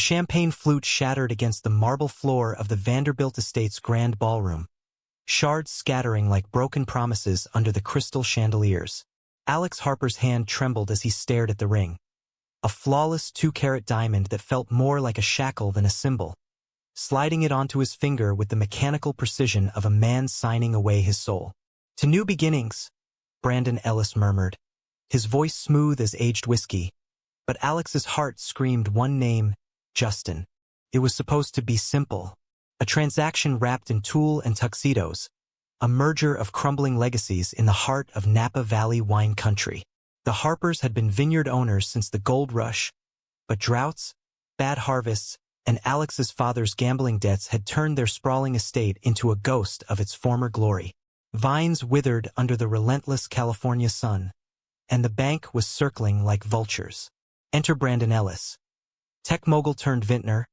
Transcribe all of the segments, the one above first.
champagne flute shattered against the marble floor of the Vanderbilt Estate's grand ballroom, shards scattering like broken promises under the crystal chandeliers. Alex Harper's hand trembled as he stared at the ring, a flawless 2-carat diamond that felt more like a shackle than a symbol, sliding it onto his finger with the mechanical precision of a man signing away his soul. "To new beginnings," Brandon Ellis murmured, his voice smooth as aged whiskey. But Alex's heart screamed one name: Justin. It was supposed to be simple. A transaction wrapped in tulle and tuxedos. A merger of crumbling legacies in the heart of Napa Valley wine country. The Harpers had been vineyard owners since the gold rush, but droughts, bad harvests, and Alex's father's gambling debts had turned their sprawling estate into a ghost of its former glory. Vines withered under the relentless California sun, and the bank was circling like vultures. Enter Brandon Ellis, tech mogul turned vintner,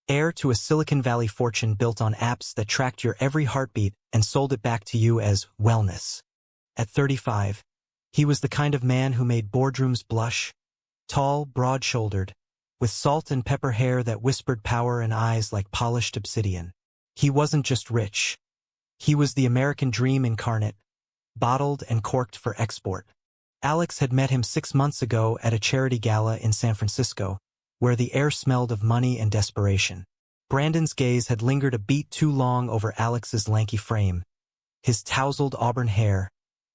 heir to a Silicon Valley fortune built on apps that tracked your every heartbeat and sold it back to you as wellness. At 35, he was the kind of man who made boardrooms blush, tall, broad-shouldered, with salt and pepper hair that whispered power and eyes like polished obsidian. He wasn't just rich. He was the American dream incarnate, bottled and corked for export. Alex had met him 6 months ago at a charity gala in San Francisco, where the air smelled of money and desperation. Brandon's gaze had lingered a beat too long over Alex's lanky frame, his tousled auburn hair,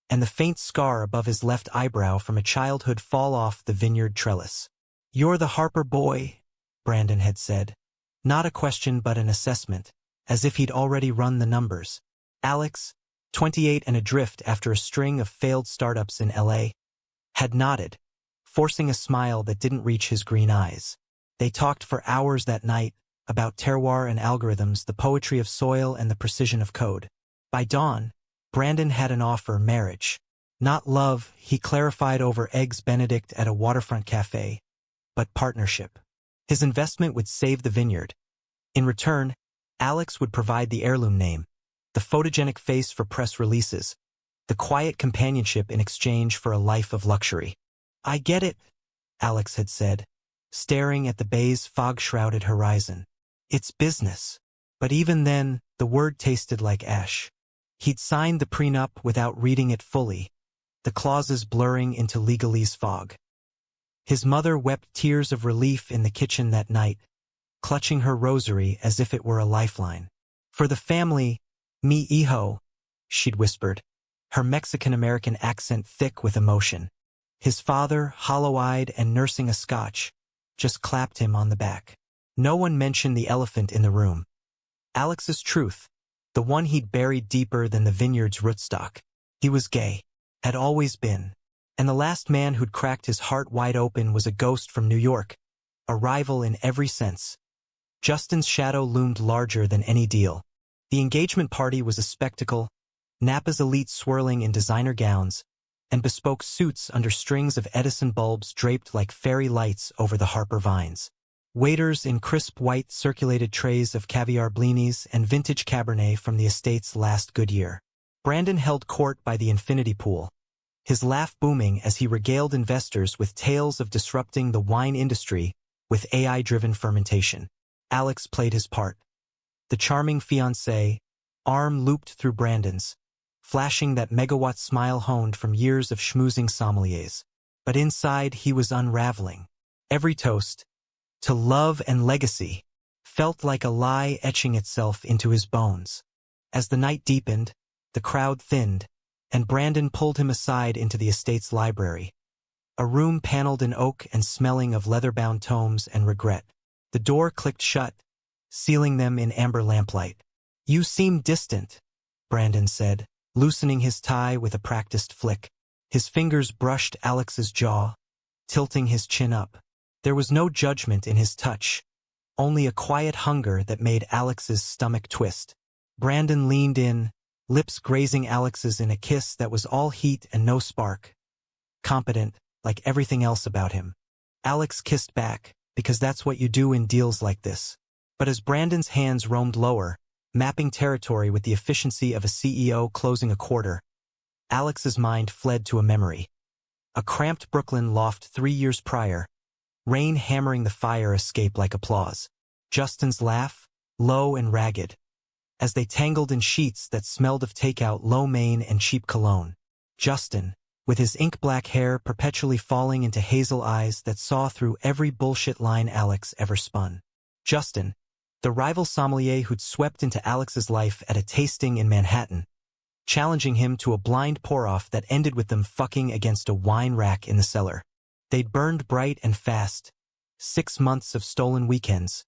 and the faint scar above his left eyebrow from a childhood fall-off the vineyard trellis. "You're the Harper boy," Brandon had said. Not a question but an assessment, as if he'd already run the numbers. Alex, 28 and adrift after a string of failed startups in LA, had nodded, forcing a smile that didn't reach his green eyes. They talked for hours that night, about terroir and algorithms, the poetry of soil and the precision of code. By dawn, Brandon had an offer: marriage. Not love, he clarified over eggs Benedict at a waterfront cafe, but partnership. His investment would save the vineyard. In return, Alex would provide the heirloom name, the photogenic face for press releases, the quiet companionship in exchange for a life of luxury. "I get it," Alex had said, staring at the bay's fog-shrouded horizon. "It's business." But even then, the word tasted like ash. He'd signed the prenup without reading it fully, the clauses blurring into legalese fog. His mother wept tears of relief in the kitchen that night, clutching her rosary as if it were a lifeline. "For the family, mi hijo," she'd whispered, her Mexican-American accent thick with emotion. His father, hollow-eyed and nursing a scotch, just clapped him on the back. No one mentioned the elephant in the room. Alex's truth, the one he'd buried deeper than the vineyard's rootstock. He was gay, had always been, and the last man who'd cracked his heart wide open was a ghost from New York, a rival in every sense. Justin's shadow loomed larger than any deal. The engagement party was a spectacle, Napa's elite swirling in designer gowns, and bespoke suits under strings of Edison bulbs draped like fairy lights over the Harper vines. Waiters in crisp white circulated trays of caviar blinis and vintage Cabernet from the estate's last good year. Brandon held court by the infinity pool, his laugh booming as he regaled investors with tales of disrupting the wine industry with AI-driven fermentation. Alex played his part. The charming fiancé, arm looped through Brandon's, flashing that megawatt smile honed from years of schmoozing sommeliers. But inside he was unraveling. Every toast, to love and legacy, felt like a lie etching itself into his bones. As the night deepened, the crowd thinned, and Brandon pulled him aside into the estate's library, a room paneled in oak and smelling of leather-bound tomes and regret. The door clicked shut, sealing them in amber lamplight. "You seem distant," Brandon said, loosening his tie with a practiced flick. His fingers brushed Alex's jaw, tilting his chin up. There was no judgment in his touch, only a quiet hunger that made Alex's stomach twist. Brandon leaned in, lips grazing Alex's in a kiss that was all heat and no spark. Competent, like everything else about him. Alex kissed back, because that's what you do in deals like this. But as Brandon's hands roamed lower, mapping territory with the efficiency of a CEO closing a quarter, Alex's mind fled to a memory. A cramped Brooklyn loft 3 years prior, rain hammering the fire escape like applause. Justin's laugh, low and ragged, as they tangled in sheets that smelled of takeout, lo mein, and cheap cologne. Justin, with his ink-black hair perpetually falling into hazel eyes that saw through every bullshit line Alex ever spun. Justin, the rival sommelier who'd swept into Alex's life at a tasting in Manhattan, challenging him to a blind pour-off that ended with them fucking against a wine rack in the cellar. They'd burned bright and fast, 6 months of stolen weekends,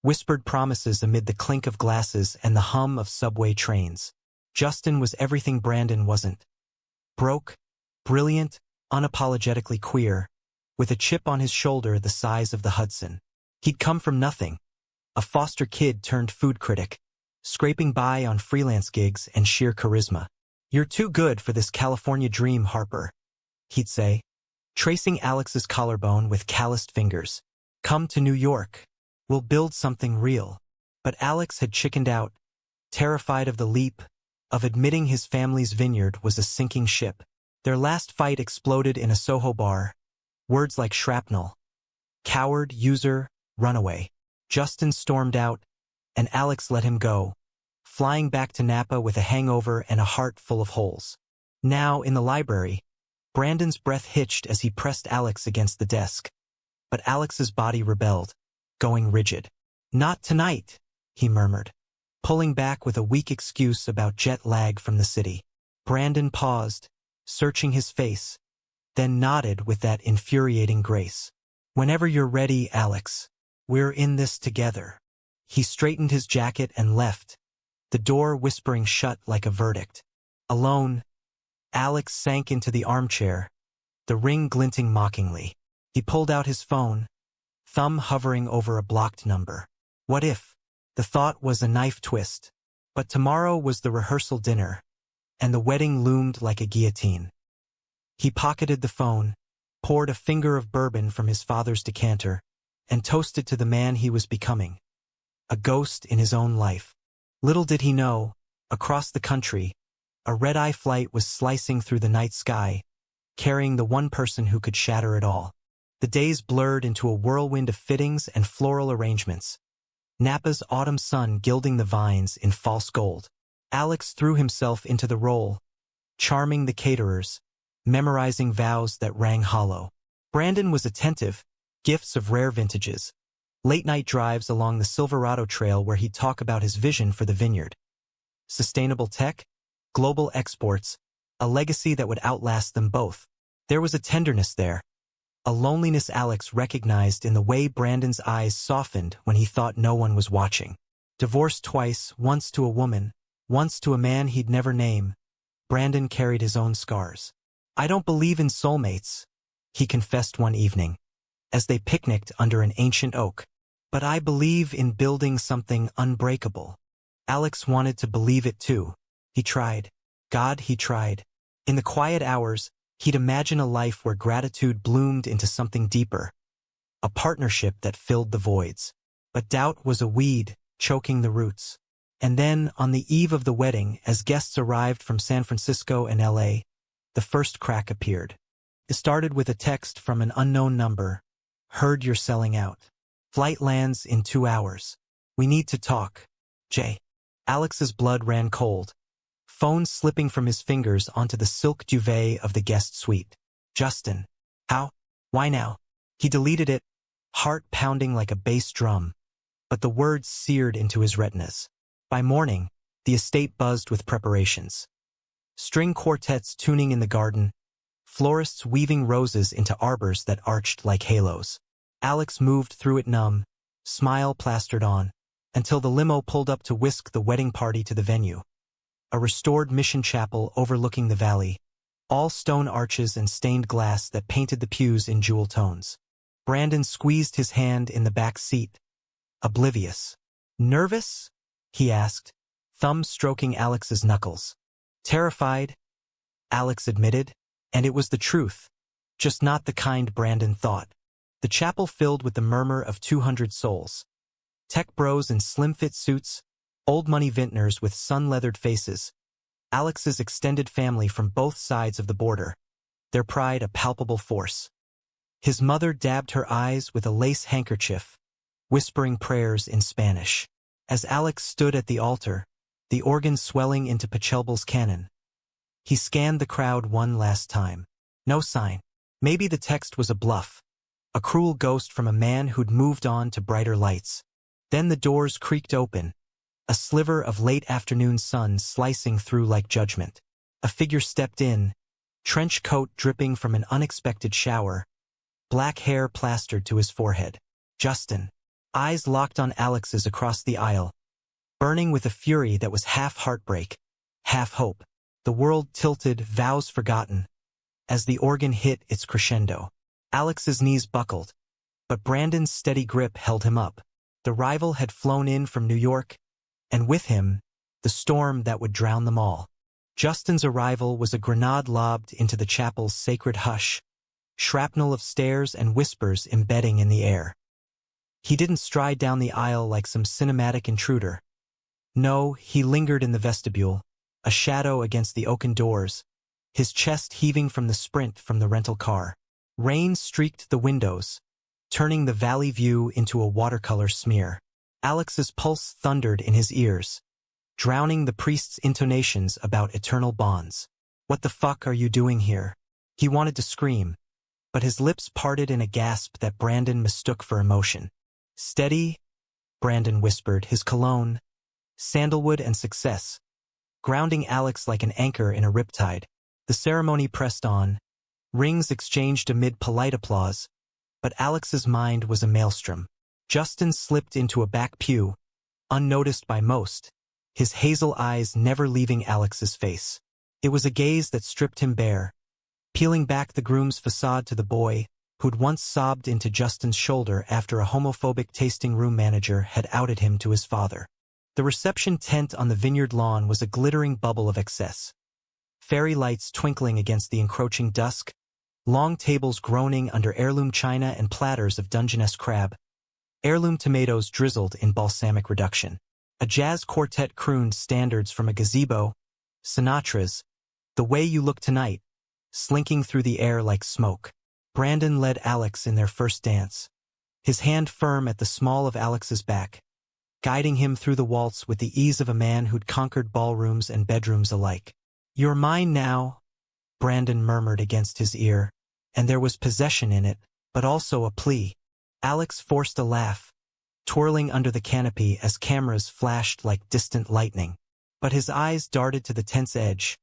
whispered promises amid the clink of glasses and the hum of subway trains. Justin was everything Brandon wasn't. Broke, brilliant, unapologetically queer, with a chip on his shoulder the size of the Hudson. He'd come from nothing, a foster kid turned food critic, scraping by on freelance gigs and sheer charisma. "You're too good for this California dream, Harper," he'd say, tracing Alex's collarbone with calloused fingers. "Come to New York. We'll build something real." But Alex had chickened out, terrified of the leap, of admitting his family's vineyard was a sinking ship. Their last fight exploded in a Soho bar, words like shrapnel. Coward, user, runaway. Justin stormed out, and Alex let him go, flying back to Napa with a hangover and a heart full of holes. Now, in the library, Brandon's breath hitched as he pressed Alex against the desk. But Alex's body rebelled, going rigid. "Not tonight," he murmured, pulling back with a weak excuse about jet lag from the city. Brandon paused, searching his face, then nodded with that infuriating grace. "Whenever you're ready, Alex. We're in this together." He straightened his jacket and left, the door whispering shut like a verdict. Alone, Alex sank into the armchair, the ring glinting mockingly. He pulled out his phone, thumb hovering over a blocked number. What if? The thought was a knife twist. But tomorrow was the rehearsal dinner, and the wedding loomed like a guillotine. He pocketed the phone, poured a finger of bourbon from his father's decanter, and toasted to the man he was becoming. A ghost in his own life. Little did he know, across the country, a red-eye flight was slicing through the night sky, carrying the one person who could shatter it all. The days blurred into a whirlwind of fittings and floral arrangements, Napa's autumn sun gilding the vines in false gold. Alex threw himself into the role, charming the caterers, memorizing vows that rang hollow. Brandon was attentive, gifts of rare vintages, late-night drives along the Silverado Trail where he'd talk about his vision for the vineyard. Sustainable tech, global exports, a legacy that would outlast them both. There was a tenderness there, a loneliness Alex recognized in the way Brandon's eyes softened when he thought no one was watching. Divorced twice, once to a woman, once to a man he'd never name, Brandon carried his own scars. "I don't believe in soulmates," he confessed one evening, as they picnicked under an ancient oak. "But I believe in building something unbreakable." Alex wanted to believe it too. He tried. God, he tried. In the quiet hours, he'd imagine a life where gratitude bloomed into something deeper, a partnership that filled the voids. But doubt was a weed, choking the roots. And then, on the eve of the wedding, as guests arrived from San Francisco and LA, the first crack appeared. It started with a text from an unknown number. "Heard you're selling out. Flight lands in 2 hours. We need to talk. Jay." Alex's blood ran cold, phone slipping from his fingers onto the silk duvet of the guest suite. "Justin. How? Why now?" He deleted it, heart pounding like a bass drum, but the words seared into his retinas. By morning, the estate buzzed with preparations. String quartets tuning in the garden, florists weaving roses into arbors that arched like halos. Alex moved through it numb, smile plastered on, until the limo pulled up to whisk the wedding party to the venue. A restored mission chapel overlooking the valley, all stone arches and stained glass that painted the pews in jewel tones. Brandon squeezed his hand in the back seat, oblivious. "Nervous?" he asked, thumb stroking Alex's knuckles. "Terrified," Alex admitted, and it was the truth, just not the kind Brandon thought. The chapel filled with the murmur of 200 souls. Tech bros in slim-fit suits, old-money vintners with sun-leathered faces, Alex's extended family from both sides of the border, their pride a palpable force. His mother dabbed her eyes with a lace handkerchief, whispering prayers in Spanish. As Alex stood at the altar, the organ swelling into Pachelbel's canon, he scanned the crowd one last time. No sign. Maybe the text was a bluff, a cruel ghost from a man who'd moved on to brighter lights. Then the doors creaked open, a sliver of late afternoon sun slicing through like judgment. A figure stepped in, trench coat dripping from an unexpected shower, black hair plastered to his forehead. Justin. Eyes locked on Alex's across the aisle, burning with a fury that was half heartbreak, half hope. The world tilted, vows forgotten, as the organ hit its crescendo. Alex's knees buckled, but Brandon's steady grip held him up. The rival had flown in from New York, and with him, the storm that would drown them all. Justin's arrival was a grenade lobbed into the chapel's sacred hush, shrapnel of stares and whispers embedding in the air. He didn't stride down the aisle like some cinematic intruder. No, he lingered in the vestibule, a shadow against the oaken doors, his chest heaving from the sprint from the rental car. Rain streaked the windows, turning the valley view into a watercolor smear. Alex's pulse thundered in his ears, drowning the priest's intonations about eternal bonds. "What the fuck are you doing here?" He wanted to scream, but his lips parted in a gasp that Brandon mistook for emotion. "Steady," Brandon whispered, his cologne, sandalwood and success, grounding Alex like an anchor in a riptide. The ceremony pressed on, rings exchanged amid polite applause, but Alex's mind was a maelstrom. Justin slipped into a back pew, unnoticed by most, his hazel eyes never leaving Alex's face. It was a gaze that stripped him bare, peeling back the groom's facade to the boy who'd once sobbed into Justin's shoulder after a homophobic tasting room manager had outed him to his father. The reception tent on the vineyard lawn was a glittering bubble of excess. Fairy lights twinkling against the encroaching dusk, long tables groaning under heirloom china and platters of Dungeness crab, heirloom tomatoes drizzled in balsamic reduction. A jazz quartet crooned standards from a gazebo, Sinatra's "The Way You Look Tonight," slinking through the air like smoke. Brandon led Alex in their first dance, his hand firm at the small of Alex's back, guiding him through the waltz with the ease of a man who'd conquered ballrooms and bedrooms alike. "You're mine now," Brandon murmured against his ear, and there was possession in it, but also a plea. Alex forced a laugh, twirling under the canopy as cameras flashed like distant lightning. But his eyes darted to the tent's edge,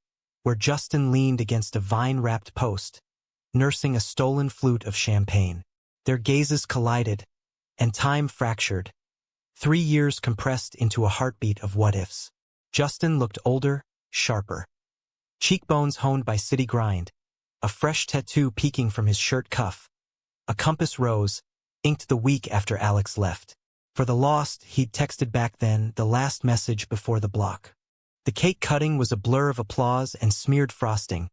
where Justin leaned against a vine-wrapped post, nursing a stolen flute of champagne. Their gazes collided, and time fractured. 3 years compressed into a heartbeat of what-ifs. Justin looked older, sharper. Cheekbones honed by city grind, a fresh tattoo peeking from his shirt cuff. A compass rose, inked the week after Alex left. For the lost, he'd texted back then, the last message before the block. The cake cutting was a blur of applause and smeared frosting,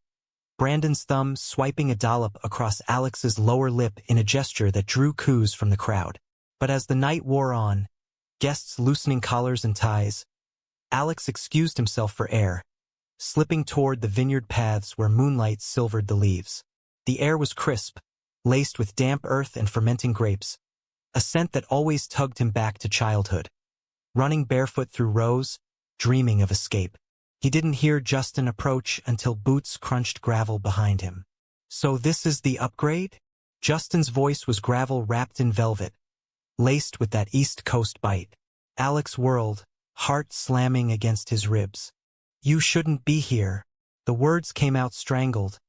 Brandon's thumb swiping a dollop across Alex's lower lip in a gesture that drew coos from the crowd. But as the night wore on, guests loosening collars and ties, Alex excused himself for air, slipping toward the vineyard paths where moonlight silvered the leaves. The air was crisp, laced with damp earth and fermenting grapes, a scent that always tugged him back to childhood. Running barefoot through rows, dreaming of escape. He didn't hear Justin approach until boots crunched gravel behind him. "So this is the upgrade?" Justin's voice was gravel wrapped in velvet, laced with that East Coast bite. Alex whirled, heart slamming against his ribs. "You shouldn't be here." The words came out strangled,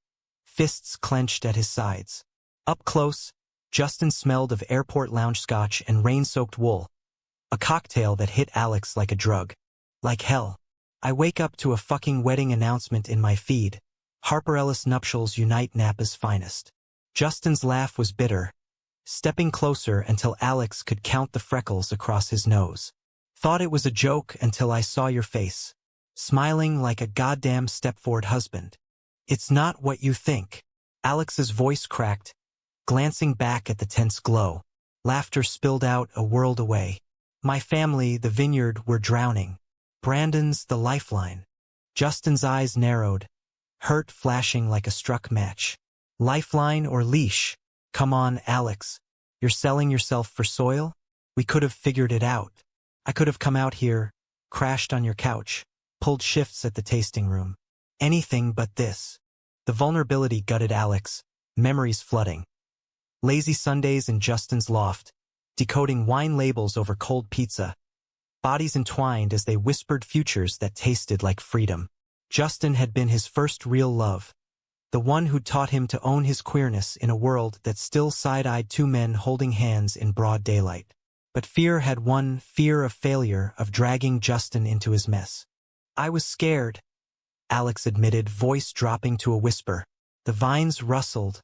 fists clenched at his sides. Up close, Justin smelled of airport lounge scotch and rain-soaked wool, a cocktail that hit Alex like a drug. Like hell. I wake up to a fucking wedding announcement in my feed. Harper Ellis nuptials unite Napa's finest. Justin's laugh was bitter, stepping closer until Alex could count the freckles across his nose. "Thought it was a joke until I saw your face, smiling like a goddamn Stepford husband. It's not what you think." Alex's voice cracked, glancing back at the tense glow. Laughter spilled out a world away. "My family, the vineyard, were drowning. Brandon's the lifeline." Justin's eyes narrowed, hurt flashing like a struck match. "Lifeline or leash?" Come on, Alex. You're selling yourself for soil? We could have figured it out. I could have come out here, crashed on your couch, pulled shifts at the tasting room. Anything but this. The vulnerability gutted Alex, memories flooding. Lazy Sundays in Justin's loft, decoding wine labels over cold pizza. Bodies entwined as they whispered futures that tasted like freedom. Justin had been his first real love, the one who taught him to own his queerness in a world that still side-eyed two men holding hands in broad daylight. But fear had won, fear of failure, of dragging Justin into his mess. I was scared, Alex admitted, voice dropping to a whisper. The vines rustled,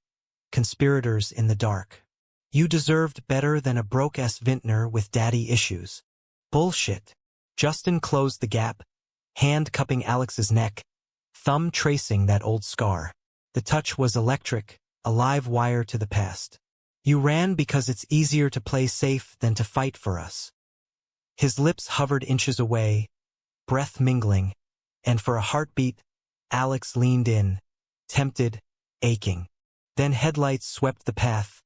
conspirators in the dark. You deserved better than a broke-ass vintner with daddy issues. Bullshit. Justin closed the gap, hand cupping Alex's neck, thumb tracing that old scar. The touch was electric, a live wire to the past. You ran because it's easier to play safe than to fight for us. His lips hovered inches away, breath mingling, and for a heartbeat, Alex leaned in, tempted, aching. Then headlights swept the path,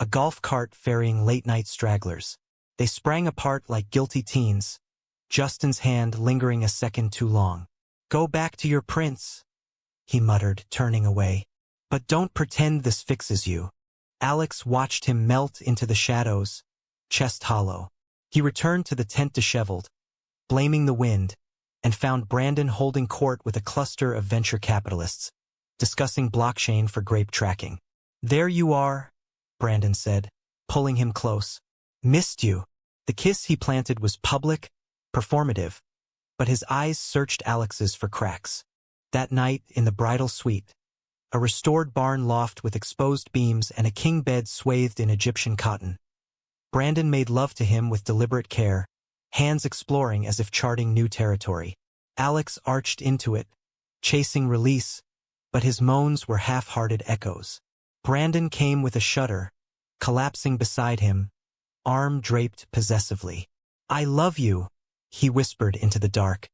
a golf cart ferrying late-night stragglers. They sprang apart like guilty teens, Justin's hand lingering a second too long. Go back to your prince, he muttered, turning away. But don't pretend this fixes you. Alex watched him melt into the shadows, chest hollow. He returned to the tent disheveled, blaming the wind, and found Brandon holding court with a cluster of venture capitalists, discussing blockchain for grape tracking. There you are, Brandon said, pulling him close. Missed you. The kiss he planted was public, performative, but his eyes searched Alex's for cracks. That night in the bridal suite, a restored barn loft with exposed beams and a king bed swathed in Egyptian cotton, Brandon made love to him with deliberate care, hands exploring as if charting new territory. Alex arched into it, chasing release, but his moans were half-hearted echoes. Brandon came with a shudder, collapsing beside him, arm draped possessively. I love you, he whispered into the dark,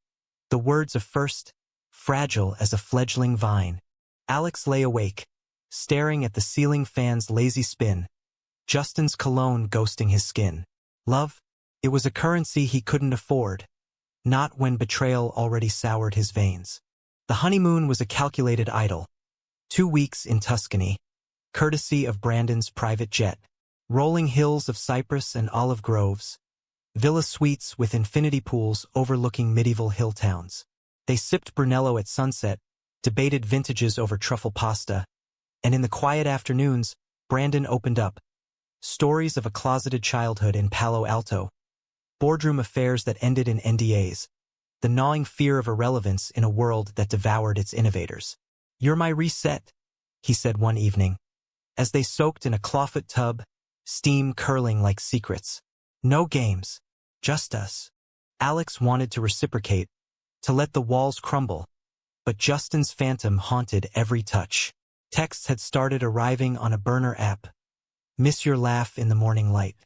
the words of first, fragile as a fledgling vine. Alex lay awake, staring at the ceiling fan's lazy spin, Justin's cologne ghosting his skin. Love? It was a currency he couldn't afford, not when betrayal already soured his veins. The honeymoon was a calculated idyll. 2 weeks in Tuscany, courtesy of Brandon's private jet. Rolling hills of cypress and olive groves, villa suites with infinity pools overlooking medieval hill towns. They sipped Brunello at sunset, debated vintages over truffle pasta, and in the quiet afternoons, Brandon opened up. Stories of a closeted childhood in Palo Alto, boardroom affairs that ended in NDAs, the gnawing fear of irrelevance in a world that devoured its innovators. You're my reset, he said one evening, as they soaked in a clawfoot tub, steam curling like secrets. No games, just us. Alex wanted to reciprocate, to let the walls crumble, but Justin's phantom haunted every touch. Texts had started arriving on a burner app. Miss your laugh in the morning light.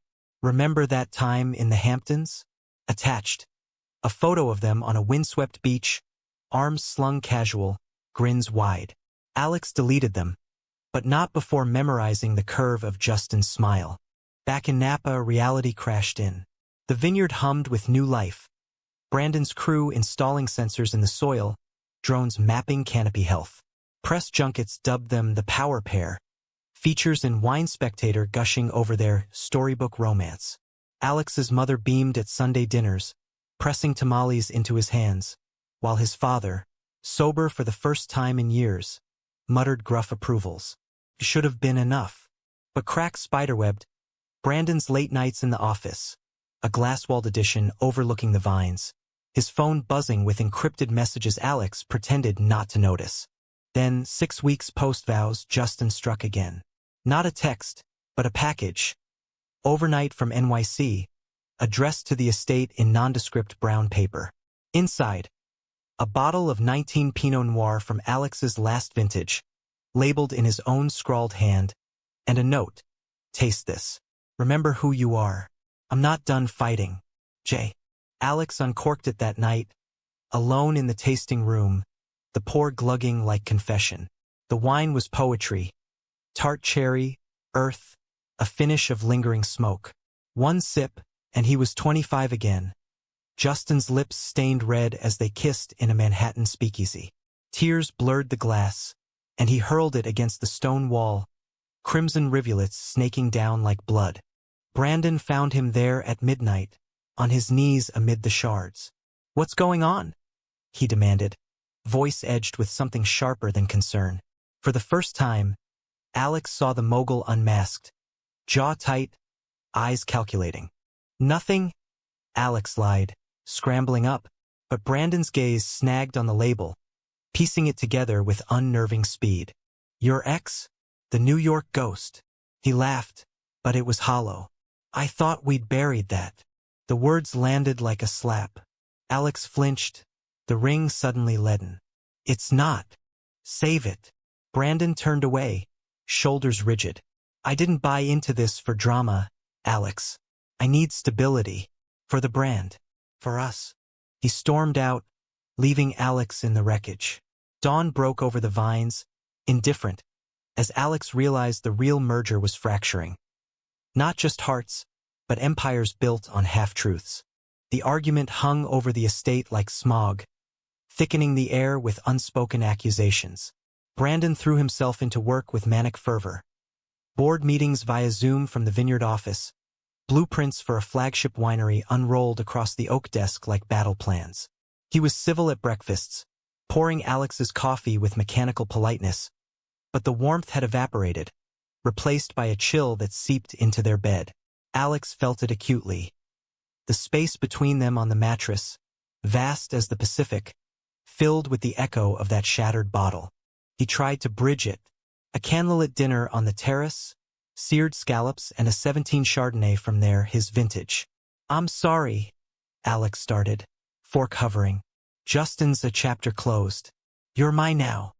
Remember that time in the Hamptons? Attached. A photo of them on a windswept beach, arms slung casual, grins wide. Alex deleted them, but not before memorizing the curve of Justin's smile. Back in Napa, reality crashed in. The vineyard hummed with new life. Brandon's crew installing sensors in the soil, drones mapping canopy health. Press junkets dubbed them the Power Pair, features in Wine Spectator gushing over their storybook romance. Alex's mother beamed at Sunday dinners, pressing tamales into his hands, while his father, sober for the first time in years, muttered gruff approvals. Should have been enough. But cracks spiderwebbed. Brandon's late nights in the office, a glass-walled edition overlooking the vines, his phone buzzing with encrypted messages. Alex pretended not to notice. Then, 6 weeks post-vows, Justin struck again. Not a text, but a package. Overnight from NYC, addressed to the estate in nondescript brown paper. Inside, a bottle of 19 Pinot Noir from Alex's last vintage, labeled in his own scrawled hand, and a note. Taste this. Remember who you are. I'm not done fighting. J. Alex uncorked it that night, alone in the tasting room, the pour glugging like confession. The wine was poetry. Tart cherry, earth, a finish of lingering smoke. One sip, and he was 25 again. Justin's lips stained red as they kissed in a Manhattan speakeasy. Tears blurred the glass, and he hurled it against the stone wall, crimson rivulets snaking down like blood. Brandon found him there at midnight, on his knees amid the shards. "What's going on?" he demanded, voice edged with something sharper than concern. For the first time, Alex saw the mogul unmasked, jaw tight, eyes calculating. "Nothing," Alex lied, scrambling up, but Brandon's gaze snagged on the label, piecing it together with unnerving speed. "Your ex? The New York ghost." He laughed, but it was hollow. "I thought we'd buried that." The words landed like a slap. Alex flinched, the ring suddenly leaden. "It's not. Save it." Brandon turned away, shoulders rigid. "I didn't buy into this for drama, Alex. I need stability. For the brand. For us." He stormed out, leaving Alex in the wreckage. Dawn broke over the vines, indifferent, as Alex realized the real merger was fracturing. Not just hearts, but empires built on half-truths. The argument hung over the estate like smog, thickening the air with unspoken accusations. Brandon threw himself into work with manic fervor. Board meetings via Zoom from the vineyard office, blueprints for a flagship winery unrolled across the oak desk like battle plans. He was civil at breakfasts, pouring Alex's coffee with mechanical politeness, but the warmth had evaporated, replaced by a chill that seeped into their bed. Alex felt it acutely. The space between them on the mattress, vast as the Pacific, filled with the echo of that shattered bottle. He tried to bridge it. A candlelit dinner on the terrace, seared scallops and a 17 Chardonnay from there, his vintage. "I'm sorry," Alex started, fork hovering. "Justin's a chapter closed. You're mine now."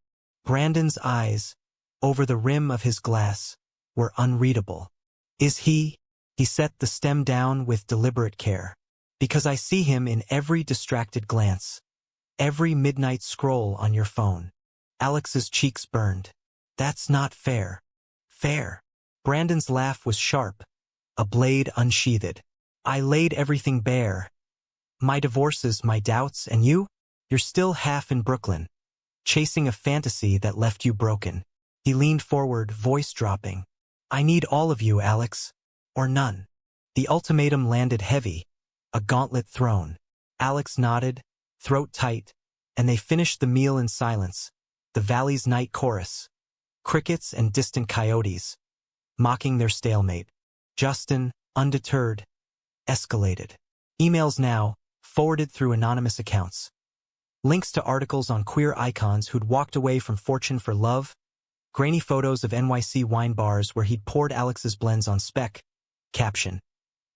Brandon's eyes, over the rim of his glass, were unreadable. "Is he?" He set the stem down with deliberate care. "Because I see him in every distracted glance, every midnight scroll on your phone." Alex's cheeks burned. "That's not fair." "Fair." Brandon's laugh was sharp, a blade unsheathed. "I laid everything bare. My divorces, my doubts, and you? You're still half in Brooklyn, chasing a fantasy that left you broken." He leaned forward, voice dropping. "I need all of you, Alex. Or none." The ultimatum landed heavy, a gauntlet thrown. Alex nodded, throat tight, and they finished the meal in silence, the valley's night chorus. Crickets and distant coyotes, mocking their stalemate. Justin, undeterred, escalated. Emails now, forwarded through anonymous accounts. Links to articles on queer icons who'd walked away from fortune for love. Grainy photos of NYC wine bars where he'd poured Alex's blends on spec. Caption: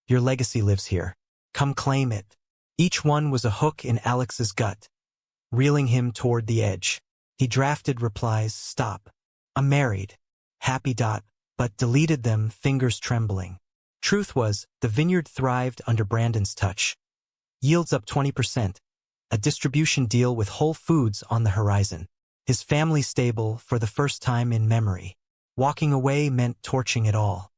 "Your legacy lives here. Come claim it." Each one was a hook in Alex's gut, reeling him toward the edge. He drafted replies, "Stop. I'm married. Happy. But deleted them, fingers trembling. Truth was, the vineyard thrived under Brandon's touch. Yields up 20%, a distribution deal with Whole Foods on the horizon. His family stable for the first time in memory. Walking away meant torching it all.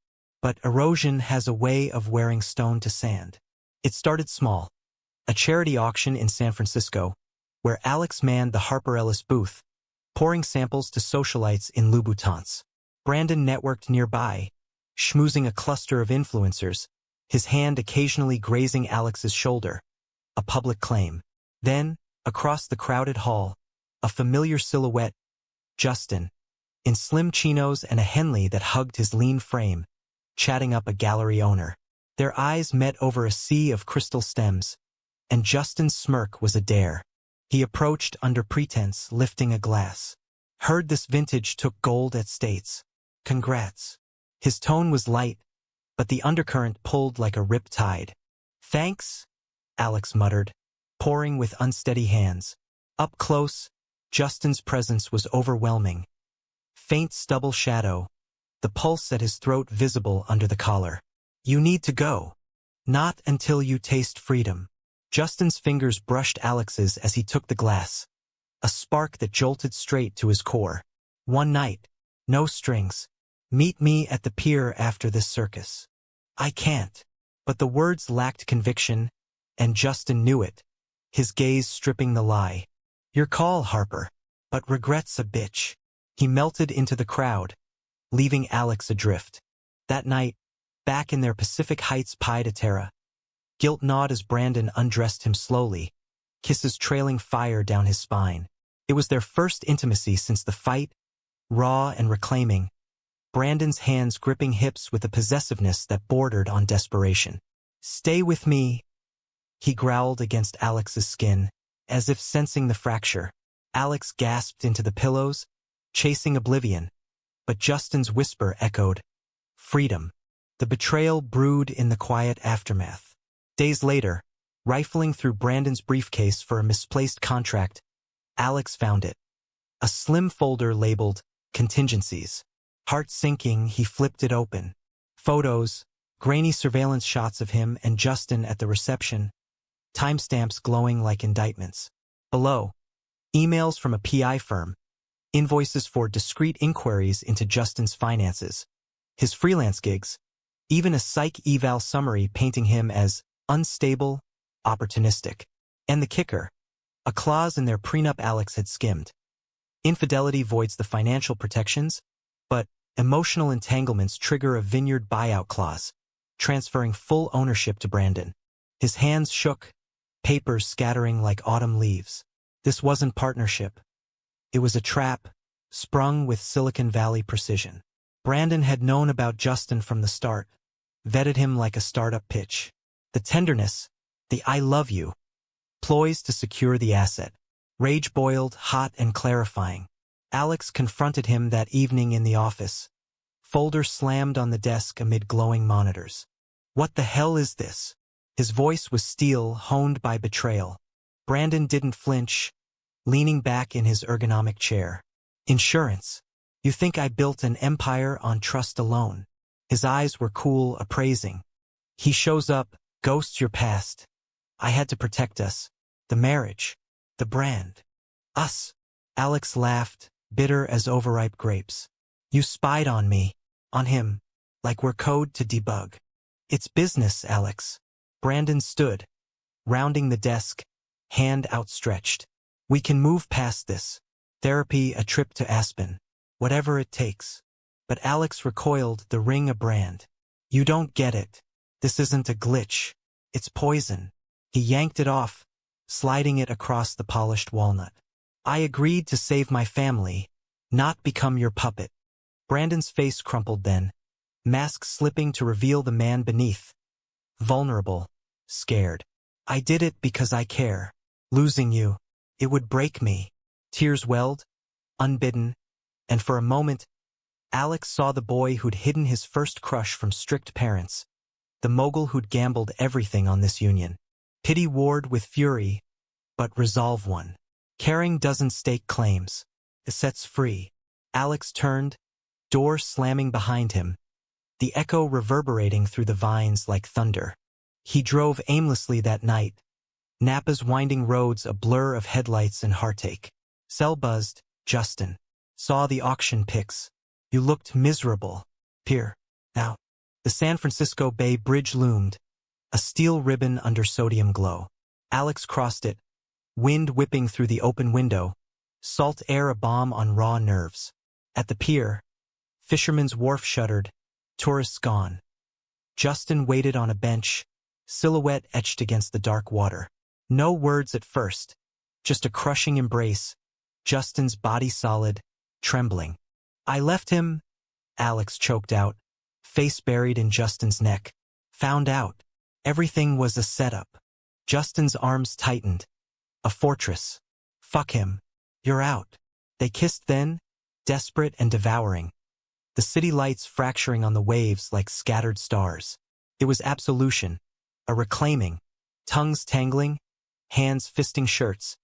But erosion has a way of wearing stone to sand. It started small. A charity auction in San Francisco, where Alex manned the Harper Ellis booth, pouring samples to socialites in Louboutins. Brandon networked nearby, schmoozing a cluster of influencers, his hand occasionally grazing Alex's shoulder. A public claim. Then, across the crowded hall, a familiar silhouette, Justin, in slim chinos and a Henley that hugged his lean frame, chatting up a gallery owner. Their eyes met over a sea of crystal stems, and Justin's smirk was a dare. He approached under pretense, lifting a glass. "Heard this vintage took gold at States. Congrats." His tone was light, but the undercurrent pulled like a rip tide. "Thanks," Alex muttered, pouring with unsteady hands. Up close, Justin's presence was overwhelming. Faint stubble shadow, the pulse at his throat visible under the collar. "You need to go. Not until you taste freedom." Justin's fingers brushed Alex's as he took the glass, a spark that jolted straight to his core. One night, no strings, Meet me at the pier after this circus. I can't. But the words lacked conviction, and Justin knew it, his gaze stripping the lie. Your call, Harper. But regret's a bitch. He melted into the crowd, leaving Alex adrift. That night, back in their Pacific Heights pied-a-terre, guilt gnawed as Brandon undressed him slowly, kisses trailing fire down his spine. It was their first intimacy since the fight, raw and reclaiming, Brandon's hands gripping hips with a possessiveness that bordered on desperation. Stay with me, he growled against Alex's skin, as if sensing the fracture. Alex gasped into the pillows, chasing oblivion, but Justin's whisper echoed, freedom. The betrayal brewed in the quiet aftermath. Days later, rifling through Brandon's briefcase for a misplaced contract, Alex found it. A slim folder labeled contingencies. Heart sinking, he flipped it open. Photos, grainy surveillance shots of him and Justin at the reception, timestamps glowing like indictments. Below, emails from a PI firm, invoices for discreet inquiries into Justin's finances, his freelance gigs, even a psych eval summary painting him as unstable, opportunistic. And the kicker, a clause in their prenup Alex had skimmed. Infidelity voids the financial protections, but emotional entanglements trigger a vineyard buyout clause, transferring full ownership to Brandon. His hands shook, papers scattering like autumn leaves. This wasn't partnership. It was a trap, sprung with Silicon Valley precision. Brandon had known about Justin from the start, vetted him like a startup pitch. The tenderness, the I love you, ploys to secure the asset. Rage boiled, hot and clarifying. Alex confronted him that evening in the office. Folder slammed on the desk amid glowing monitors. What the hell is this? His voice was steel, honed by betrayal. Brandon didn't flinch, leaning back in his ergonomic chair. Insurance. You think I built an empire on trust alone? His eyes were cool, appraising. He shows up, ghosts your past. I had to protect us. The marriage. The brand. Us. Alex laughed, bitter as overripe grapes. You spied on me. On him. Like we're code to debug. It's business, Alex. Brandon stood, rounding the desk, hand outstretched. We can move past this. Therapy, a trip to Aspen. Whatever it takes. But Alex recoiled, the ring a brand. You don't get it. This isn't a glitch. It's poison. He yanked it off, sliding it across the polished walnut. I agreed to save my family, not become your puppet. Brandon's face crumpled then, mask slipping to reveal the man beneath. Vulnerable, scared. I did it because I care. Losing you, it would break me. Tears welled, unbidden, and for a moment, Alex saw the boy who'd hidden his first crush from strict parents, the mogul who'd gambled everything on this union. Pity warred with fury, but resolve won. Caring doesn't stake claims. It sets free. Alex turned, door slamming behind him, the echo reverberating through the vines like thunder. He drove aimlessly that night, Napa's winding roads a blur of headlights and heartache. Cell buzzed, Justin. Saw the auction pics. You looked miserable. Pier. Now. The San Francisco Bay Bridge loomed, a steel ribbon under sodium glow. Alex crossed it, wind whipping through the open window, salt air a balm on raw nerves. At the pier, Fisherman's Wharf shuttered, tourists gone. Justin waited on a bench, silhouette etched against the dark water. No words at first, just a crushing embrace, Justin's body solid, trembling. I left him, Alex choked out, face buried in Justin's neck. Found out. Everything was a setup. Justin's arms tightened. A fortress. Fuck him. You're out. They kissed then, desperate and devouring. The city lights fracturing on the waves like scattered stars. It was absolution. A reclaiming. Tongues tangling, hands fisting shirts.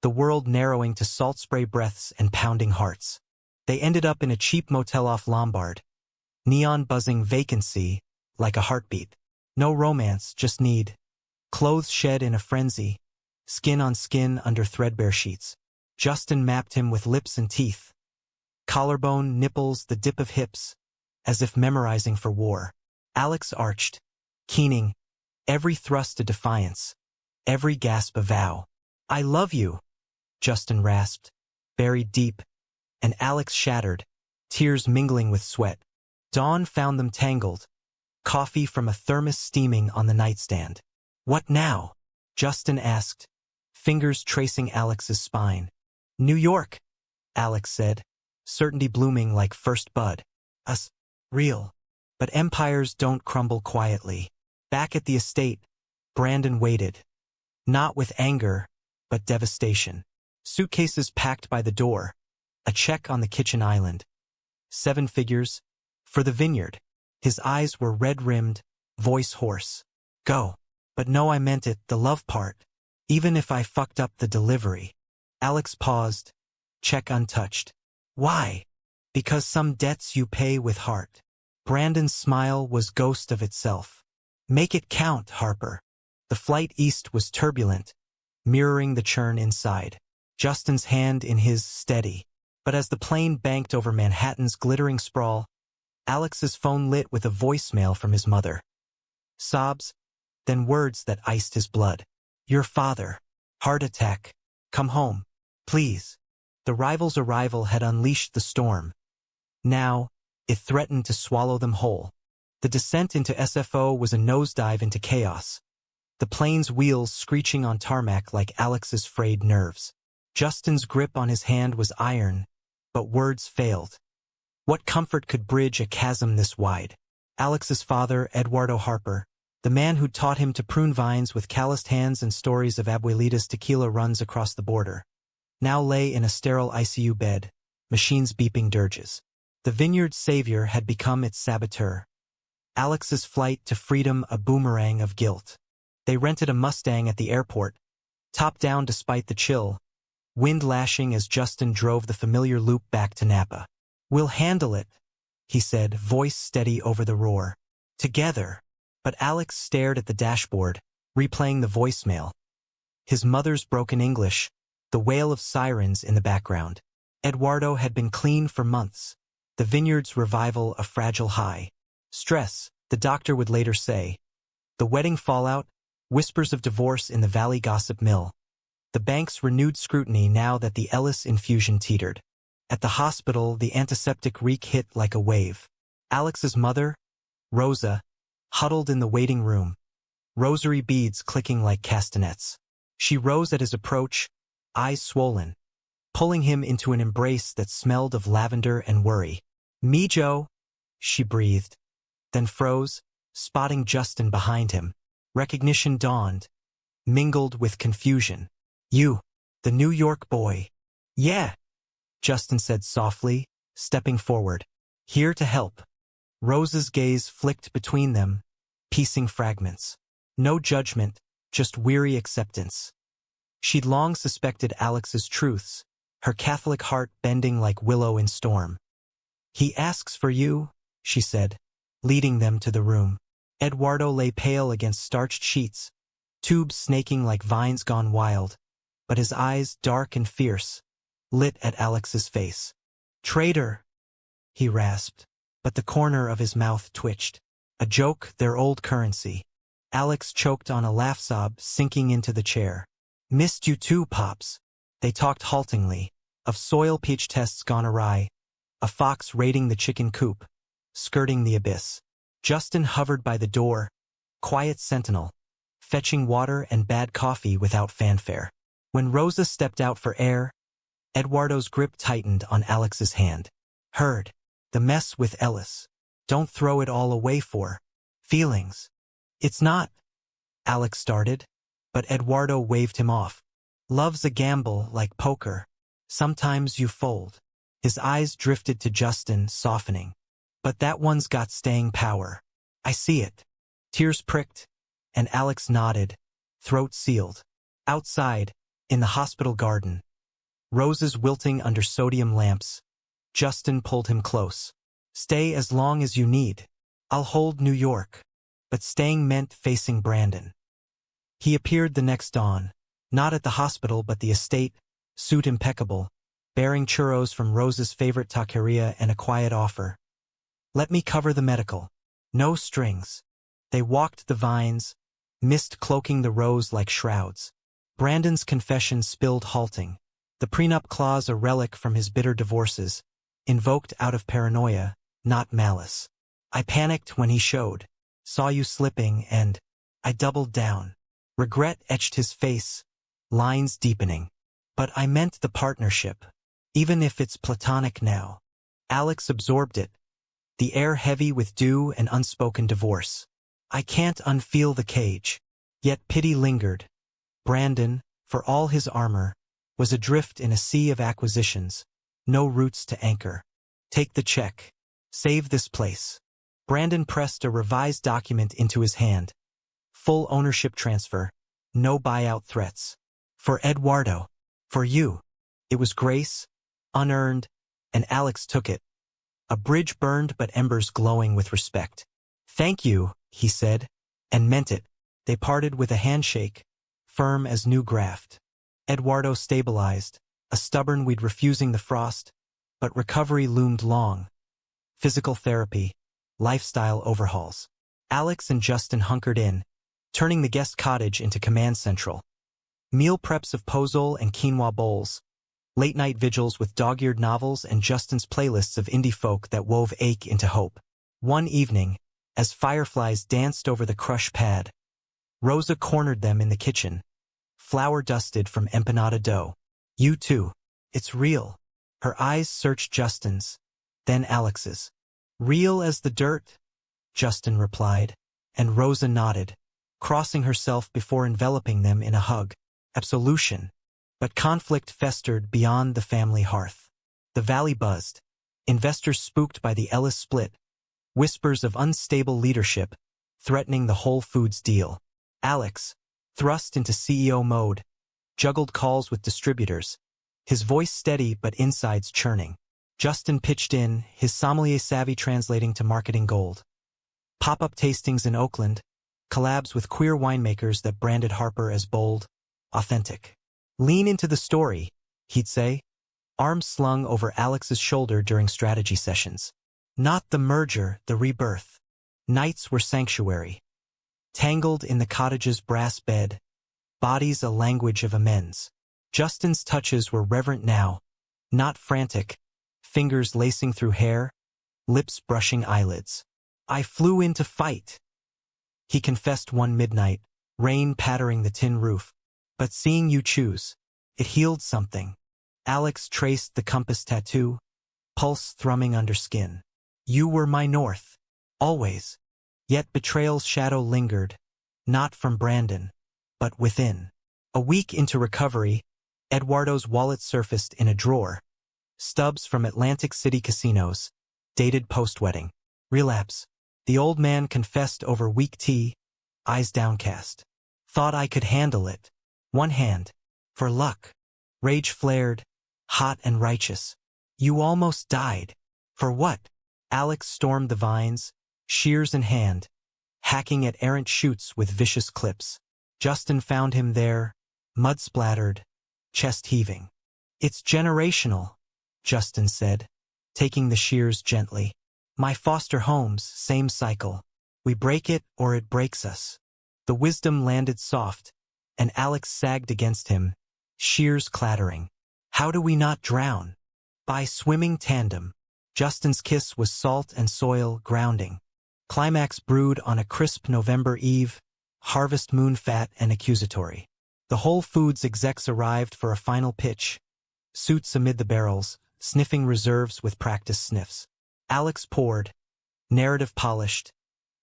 The world narrowing to salt spray breaths and pounding hearts. They ended up in a cheap motel off Lombard. Neon buzzing vacancy, like a heartbeat. No romance, just need. Clothes shed in a frenzy. Skin on skin under threadbare sheets. Justin mapped him with lips and teeth. Collarbone, nipples, the dip of hips. as if memorizing for war. Alex arched, keening, every thrust a defiance, every gasp a vow. "I love you," Justin rasped, buried deep, and Alex shattered, tears mingling with sweat. Dawn found them tangled, coffee from a thermos steaming on the nightstand. "What now?" Justin asked, fingers tracing Alex's spine. "New York," Alex said, certainty blooming like first bud. "Us, real. But empires don't crumble quietly." Back at the estate, Brandon waited, not with anger, but devastation. Suitcases packed by the door, a check on the kitchen island. 7 figures, for the vineyard. His eyes were red-rimmed, voice hoarse. "Go. But no, I meant it, the love part. Even if I fucked up the delivery." Alex paused, check untouched. "Why?" "Because some debts you pay with heart." Brandon's smile was ghost of itself. "Make it count, Harper." The flight east was turbulent, mirroring the churn inside. Justin's hand in his steady. But as the plane banked over Manhattan's glittering sprawl, Alex's phone lit with a voicemail from his mother. Sobs, then words that iced his blood. "Your father. Heart attack. Come home. Please." The rival's arrival had unleashed the storm. Now, it threatened to swallow them whole. The descent into SFO was a nosedive into chaos, the plane's wheels screeching on tarmac like Alex's frayed nerves. Justin's grip on his hand was iron, but words failed. What comfort could bridge a chasm this wide? Alex's father, Eduardo Harper, the man who taught him to prune vines with calloused hands and stories of Abuelita's tequila runs across the border, now lay in a sterile ICU bed, machines beeping dirges. The vineyard's savior had become its saboteur. Alex's flight to freedom a boomerang of guilt. They rented a Mustang at the airport, top down despite the chill, wind lashing as Justin drove the familiar loop back to Napa. "We'll handle it," he said, voice steady over the roar. "Together." But Alex stared at the dashboard, replaying the voicemail. His mother's broken English, the wail of sirens in the background. Eduardo had been clean for months. The vineyard's revival a fragile high. Stress, the doctor would later say. The wedding fallout, whispers of divorce in the Valley gossip mill. The bank's renewed scrutiny now that the Ellis infusion teetered. At the hospital, the antiseptic reek hit like a wave. Alex's mother, Rosa, huddled in the waiting room, rosary beads clicking like castanets. She rose at his approach, eyes swollen, pulling him into an embrace that smelled of lavender and worry. "Me, Joe," she breathed, then froze, spotting Justin behind him. Recognition dawned, mingled with confusion. "You, the New York boy." "Yeah," Justin said softly, stepping forward. "Here to help." Rose's gaze flicked between them, piecing fragments. No judgment, just weary acceptance. She'd long suspected Alex's truths, her Catholic heart bending like willow in storm. "He asks for you," she said, leading them to the room. Eduardo lay pale against starched sheets, tubes snaking like vines gone wild, but his eyes, dark and fierce, lit at Alex's face. "Traitor," he rasped, but the corner of his mouth twitched. A joke, their old currency. Alex choked on a laugh sob, sinking into the chair. "Missed you too, Pops." They talked haltingly, of soil pH tests gone awry, a fox raiding the chicken coop, skirting the abyss. Justin hovered by the door, quiet sentinel, fetching water and bad coffee without fanfare. When Rosa stepped out for air, Eduardo's grip tightened on Alex's hand. "Heard. The mess with Ellis. Don't throw it all away for feelings." "It's not," Alex started, but Eduardo waved him off. "Love's a gamble like poker. Sometimes you fold." His eyes drifted to Justin, softening. "But that one's got staying power. I see it." Tears pricked, and Alex nodded, throat sealed. Outside, in the hospital garden, roses wilting under sodium lamps, Justin pulled him close. "Stay as long as you need. I'll hold New York." But staying meant facing Brandon. He appeared the next dawn, not at the hospital but the estate, suit impeccable, bearing churros from Rose's favorite taqueria and a quiet offer. Let me cover the medical. No strings. They walked the vines, mist cloaking the rose like shrouds. Brandon's confession spilled halting. The prenup clause a relic from his bitter divorces, invoked out of paranoia, not malice. I panicked when he showed. Saw you slipping and I doubled down. Regret etched his face, lines deepening. But I meant the partnership, even if it's platonic now. Alex absorbed it, the air heavy with dew and unspoken divorce. I can't unfeel the cage. Yet pity lingered. Brandon, for all his armor, was adrift in a sea of acquisitions, no roots to anchor. Take the check. Save this place. Brandon pressed a revised document into his hand. Full ownership transfer, no buyout threats. For Eduardo. For you. It was grace, unearned, and Alex took it. A bridge burned but embers glowing with respect. Thank you, he said, and meant it. They parted with a handshake, firm as new graft. Eduardo stabilized, a stubborn weed refusing the frost, but recovery loomed long. Physical therapy, lifestyle overhauls. Alex and Justin hunkered in, turning the guest cottage into command central. Meal preps of pozole and quinoa bowls, late-night vigils with dog-eared novels and Justin's playlists of indie folk that wove ache into hope. One evening, as fireflies danced over the crush pad, Rosa cornered them in the kitchen, flour dusted from empanada dough. You too. It's real. Her eyes searched Justin's, then Alex's. Real as the dirt, Justin replied, and Rosa nodded, crossing herself before enveloping them in a hug. Absolution. But conflict festered beyond the family hearth. The valley buzzed. Investors spooked by the Ellis split. Whispers of unstable leadership, threatening the Whole Foods deal. Alex, thrust into CEO mode, juggled calls with distributors, his voice steady but insides churning. Justin pitched in, his sommelier savvy translating to marketing gold. Pop-up tastings in Oakland, collabs with queer winemakers that branded Harper as bold, authentic. Lean into the story, he'd say, arms slung over Alex's shoulder during strategy sessions. Not the merger, the rebirth. Nights were sanctuary. Tangled in the cottage's brass bed, bodies a language of amends. Justin's touches were reverent now, not frantic, fingers lacing through hair, lips brushing eyelids. I flew in to fight, he confessed one midnight, rain pattering the tin roof. But seeing you choose, it healed something. Alex traced the compass tattoo, pulse thrumming under skin. You were my north, always. Yet betrayal's shadow lingered, not from Brandon, but within. A week into recovery, Eduardo's wallet surfaced in a drawer. Stubs from Atlantic City casinos, dated post-wedding. Relapse. The old man confessed over weak tea, eyes downcast. Thought I could handle it. One hand. For luck. Rage flared, hot and righteous. You almost died. For what? Alex stormed the vines, shears in hand, hacking at errant shoots with vicious clips. Justin found him there, mud-splattered, chest heaving. It's generational, Justin said, taking the shears gently. My foster homes, same cycle. We break it or it breaks us. The wisdom landed soft, and Alex sagged against him, shears clattering. How do we not drown? By swimming tandem. Justin's kiss was salt and soil grounding. Climax brewed on a crisp November eve, harvest moon fat and accusatory. The Whole Foods execs arrived for a final pitch, suits amid the barrels, sniffing reserves with practiced sniffs. Alex poured, narrative polished,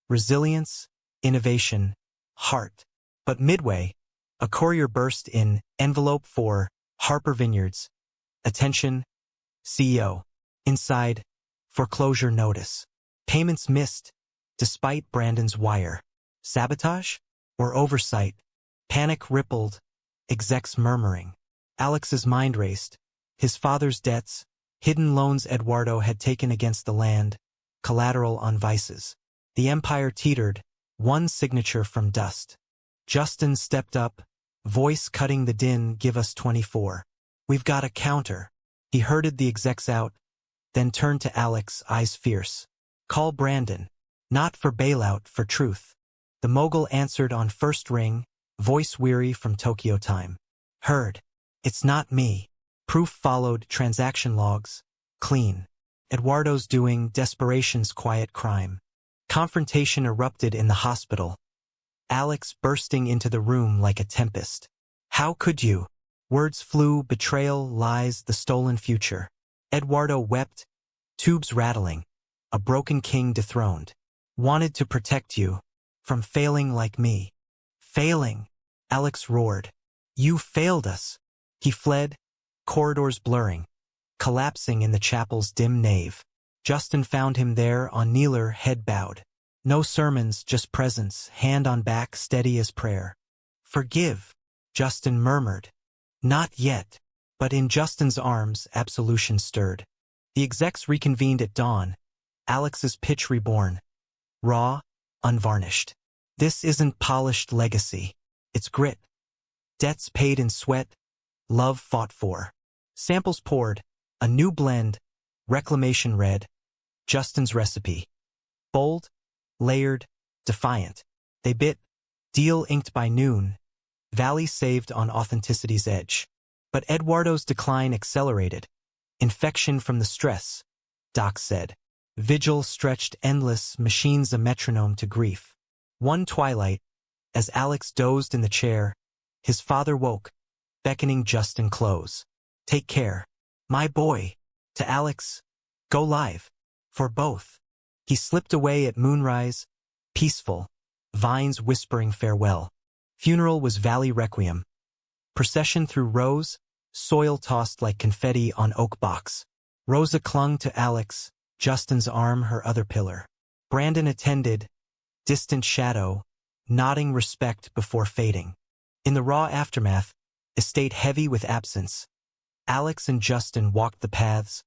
resilience, innovation, heart. But midway, a courier burst in, envelope for Harper Vineyards. Attention, CEO. Inside, foreclosure notice. Payments missed, despite Brandon's wire. Sabotage? Or oversight? Panic rippled, execs murmuring. Alex's mind raced. His father's debts, hidden loans Eduardo had taken against the land, collateral on vices. The empire teetered, one signature from dust. Justin stepped up, voice cutting the din. Give us 24. We've got a counter. He herded the execs out, then turned to Alex, eyes fierce. Call Brandon. Not for bailout, for truth. The mogul answered on first ring, voice weary from Tokyo time. Heard. It's not me. Proof followed, transaction logs. Clean. Eduardo's doing, desperation's quiet crime. Confrontation erupted in the hospital. Alex bursting into the room like a tempest. How could you? Words flew, betrayal, lies, the stolen future. Eduardo wept, tubes rattling. A broken king dethroned. Wanted to protect you. From failing like me. Failing? Alex roared. You failed us. He fled, corridors blurring. Collapsing in the chapel's dim nave. Justin found him there on kneeler, head bowed. No sermons, just presence, hand on back, steady as prayer. Forgive, Justin murmured. Not yet. But in Justin's arms, absolution stirred. The execs reconvened at dawn. Alex's pitch reborn. Raw, unvarnished. This isn't polished legacy. It's grit. Debts paid in sweat. Love fought for. Samples poured. A new blend. Reclamation read. Justin's recipe. Bold, layered, defiant. They bit. Deal inked by noon. Valley saved on authenticity's edge. But Eduardo's decline accelerated. Infection from the stress, Doc said. Vigil stretched endless, machines a metronome to grief. One twilight, as Alex dozed in the chair, his father woke, beckoning Justin close. Take care, my boy. To Alex, go live. For both. He slipped away at moonrise, peaceful, vines whispering farewell. Funeral was valley requiem. Procession through Rose, soil tossed like confetti on oak box. Rosa clung to Alex, Justin's arm her other pillar. Brandon attended, distant shadow, nodding respect before fading. In the raw aftermath, estate heavy with absence. Alex and Justin walked the paths,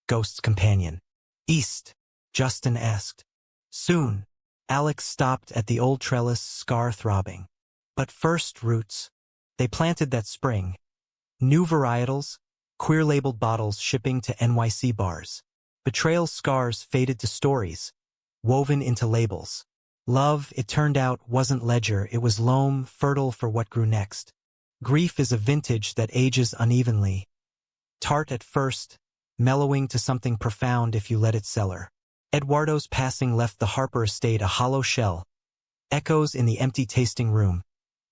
ghost's companion. East, Justin asked. Soon, Alex stopped at the old trellis, scar throbbing. But first, roots. They planted that spring. New varietals, queer-labeled bottles shipping to NYC bars. Betrayal scars faded to stories, woven into labels. Love, it turned out, wasn't ledger, it was loam, fertile for what grew next. Grief is a vintage that ages unevenly. Tart at first, mellowing to something profound if you let it cellar. Eduardo's passing left the Harper estate a hollow shell. Echoes in the empty tasting room.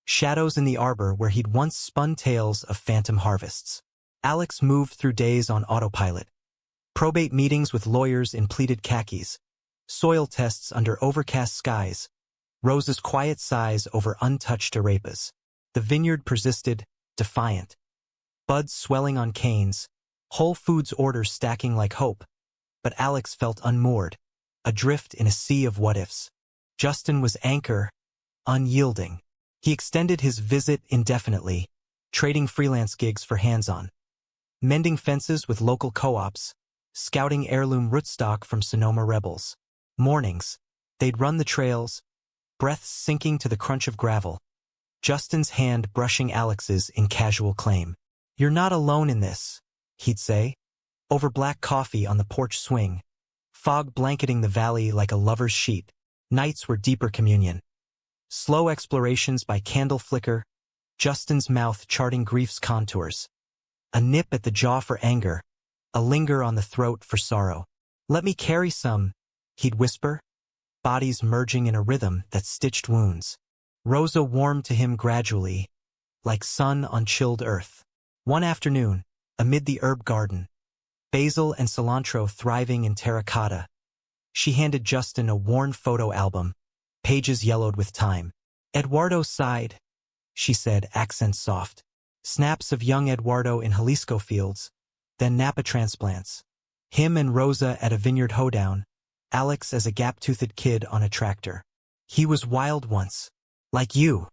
Shadows in the arbor where he'd once spun tales of phantom harvests. Alex moved through days on autopilot. Probate meetings with lawyers in pleated khakis. Soil tests under overcast skies. Rosa's quiet sighs over untouched arepas. The vineyard persisted, defiant. Buds swelling on canes. Whole Foods orders stacking like hope. But Alex felt unmoored, adrift in a sea of what-ifs. Justin was anchor, unyielding. He extended his visit indefinitely, trading freelance gigs for hands-on. Mending fences with local co-ops, scouting heirloom rootstock from Sonoma rebels. Mornings, they'd run the trails, breaths sinking to the crunch of gravel. Justin's hand brushing Alex's in casual claim. You're not alone in this, he'd say. Over black coffee on the porch swing. Fog blanketing the valley like a lover's sheet. Nights were deeper communion. Slow explorations by candle flicker. Justin's mouth charting grief's contours. A nip at the jaw for anger. A linger on the throat for sorrow. Let me carry some, he'd whisper. Bodies merging in a rhythm that stitched wounds. Rosa warmed to him gradually, like sun on chilled earth. One afternoon, amid the herb garden, basil and cilantro thriving in terracotta, she handed Justin a worn photo album, pages yellowed with time. Eduardo sighed, she said, accents soft. Snaps of young Eduardo in Jalisco fields, then Napa transplants. Him and Rosa at a vineyard hoedown, Alex as a gap-toothed kid on a tractor. He was wild once. Like you.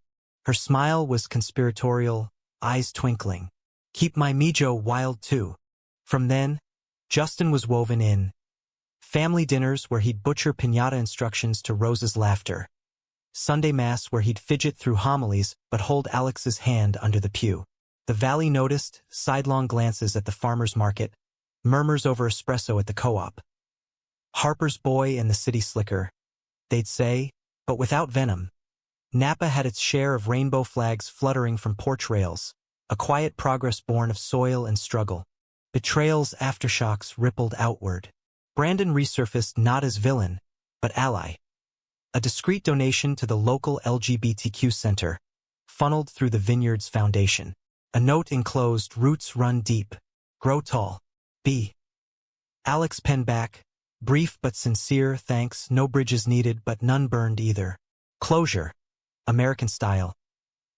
Her smile was conspiratorial, eyes twinkling. Keep my Mijo wild too. From then, Justin was woven in. Family dinners where he'd butcher piñata instructions to Rosa's laughter. Sunday mass where he'd fidget through homilies but hold Alex's hand under the pew. The valley noticed, sidelong glances at the farmer's market, murmurs over espresso at the co-op. Harper's Boy and the City Slicker, they'd say, but without venom. Napa had its share of rainbow flags fluttering from porch rails, a quiet progress born of soil and struggle. Betrayal's aftershocks rippled outward. Brandon resurfaced not as villain, but ally. A discreet donation to the local LGBTQ center, funneled through the Vineyards Foundation. A note enclosed, "Roots run deep. Grow tall. B." Alex penned back, "Brief but sincere thanks, no bridges needed but none burned either." Closure. American style.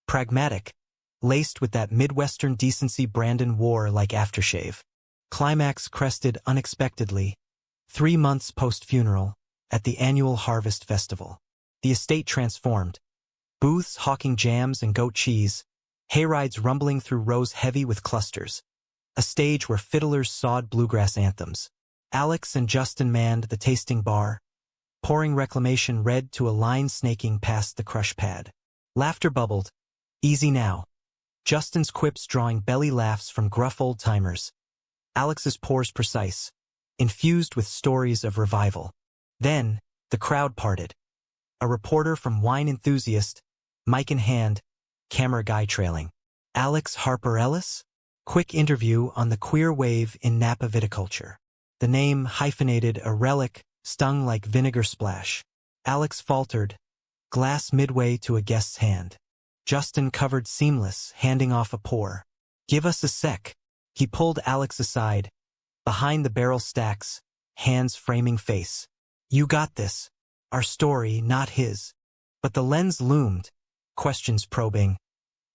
Pragmatic, laced with that Midwestern decency Brandon wore like aftershave. Climax crested unexpectedly, 3 months post-funeral, at the annual Harvest Festival. The estate transformed. Booths hawking jams and goat cheese, hayrides rumbling through rows heavy with clusters. A stage where fiddlers sawed bluegrass anthems. Alex and Justin manned the tasting bar, pouring reclamation red to a line snaking past the crush pad. Laughter bubbled. Easy now. Justin's quips drawing belly laughs from gruff old-timers. Alex's pores precise, infused with stories of revival. Then, the crowd parted. A reporter from Wine Enthusiast, mic in hand, camera guy trailing. Alex Harper Ellis? Quick interview on the queer wave in Napa viticulture. The name hyphenated a relic, stung like vinegar splash. Alex faltered, glass midway to a guest's hand. Justin covered seamless, handing off a pour. "Give us a sec." He pulled Alex aside, behind the barrel stacks, hands framing face. "You got this. Our story, not his." But the lens loomed, questions probing.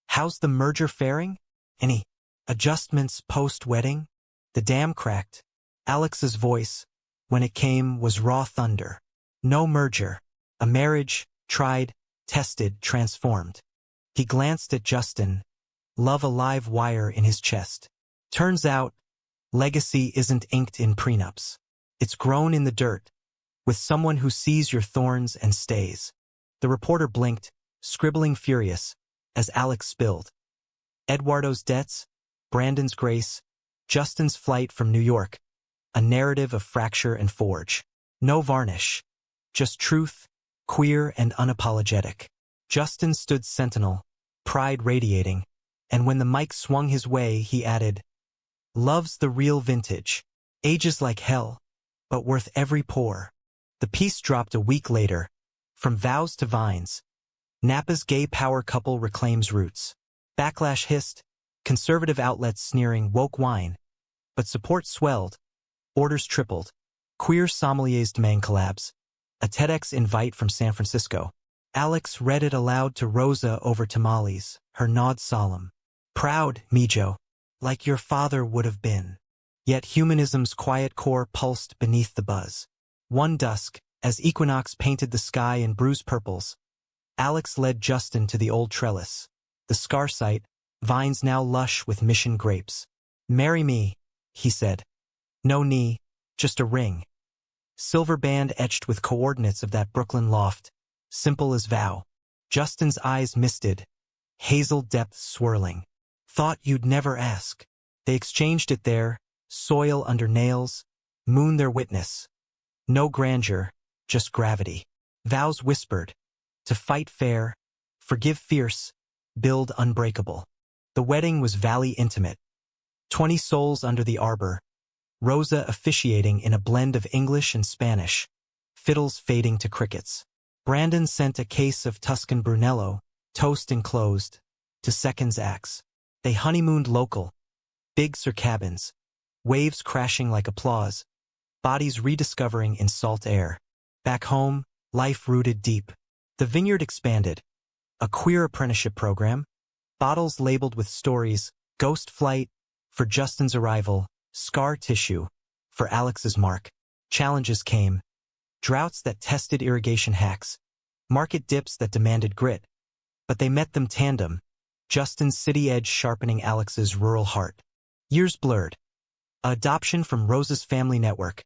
"How's the merger faring? Any adjustments post-wedding?" The dam cracked. Alex's voice, when it came, was raw thunder. "No merger. A marriage, tried, tested, transformed." He glanced at Justin, love a live wire in his chest. "Turns out, legacy isn't inked in prenups. It's grown in the dirt, with someone who sees your thorns and stays." The reporter blinked, scribbling furious, as Alex spilled. Eduardo's debts, Brandon's grace, Justin's flight from New York. A narrative of fracture and forge. No varnish. Just truth, queer and unapologetic. Justin stood sentinel, pride radiating, and when the mic swung his way, he added, "Love's the real vintage. Ages like hell, but worth every pour." The piece dropped a week later. From vows to vines. Napa's gay power couple reclaims roots. Backlash hissed, conservative outlets sneering woke wine. But support swelled. Orders tripled. Queer sommeliers demand collabs. A TEDx invite from San Francisco. Alex read it aloud to Rosa over tamales, her nod solemn. "Proud, Mijo, like your father would have been." Yet humanism's quiet core pulsed beneath the buzz. One dusk, as equinox painted the sky in bruised purples, Alex led Justin to the old trellis. The scar site, vines now lush with mission grapes. "Marry me," he said. "No knee, just a ring." Silver band etched with coordinates of that Brooklyn loft, simple as vow. Justin's eyes misted, hazel depths swirling. "Thought you'd never ask." They exchanged it there, soil under nails, moon their witness. No grandeur, just gravity. Vows whispered, to fight fair, forgive fierce, build unbreakable. The wedding was valley intimate. 20 souls under the arbor, Rosa officiating in a blend of English and Spanish, fiddles fading to crickets. Brandon sent a case of Tuscan Brunello, toast enclosed, to Second's axe. They honeymooned local, big Sir cabins, waves crashing like applause, bodies rediscovering in salt air. Back home, life rooted deep. The vineyard expanded. A queer apprenticeship program, bottles labeled with stories, ghost flight, for Justin's arrival, scar tissue, for Alex's mark. Challenges came. Droughts that tested irrigation hacks, market dips that demanded grit. But they met them tandem, Justin's city edge sharpening Alex's rural heart. Years blurred. Adoption from Rosa's family network.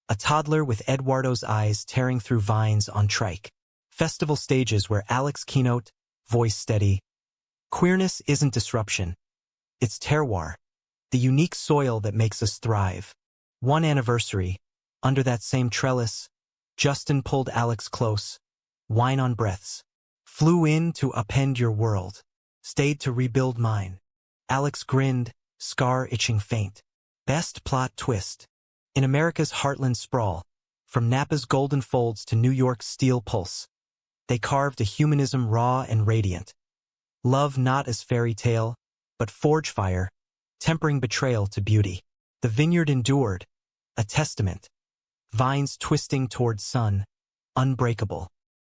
A toddler with Eduardo's eyes tearing through vines on trike. Festival stages where Alex keynote, voice steady. Queerness isn't disruption. It's terroir, the unique soil that makes us thrive. One anniversary, Under that same trellis, Justin pulled Alex close, wine on breaths. Flew in to upend your world, stayed to rebuild mine. Alex grinned, scar itching faint. Best plot twist. In America's heartland sprawl, from Napa's golden folds to New York's steel pulse, they carved a humanism raw and radiant. Love not as fairy tale, but forge fire, tempering betrayal to beauty. The vineyard endured, a testament. Vines twisting toward sun, unbreakable.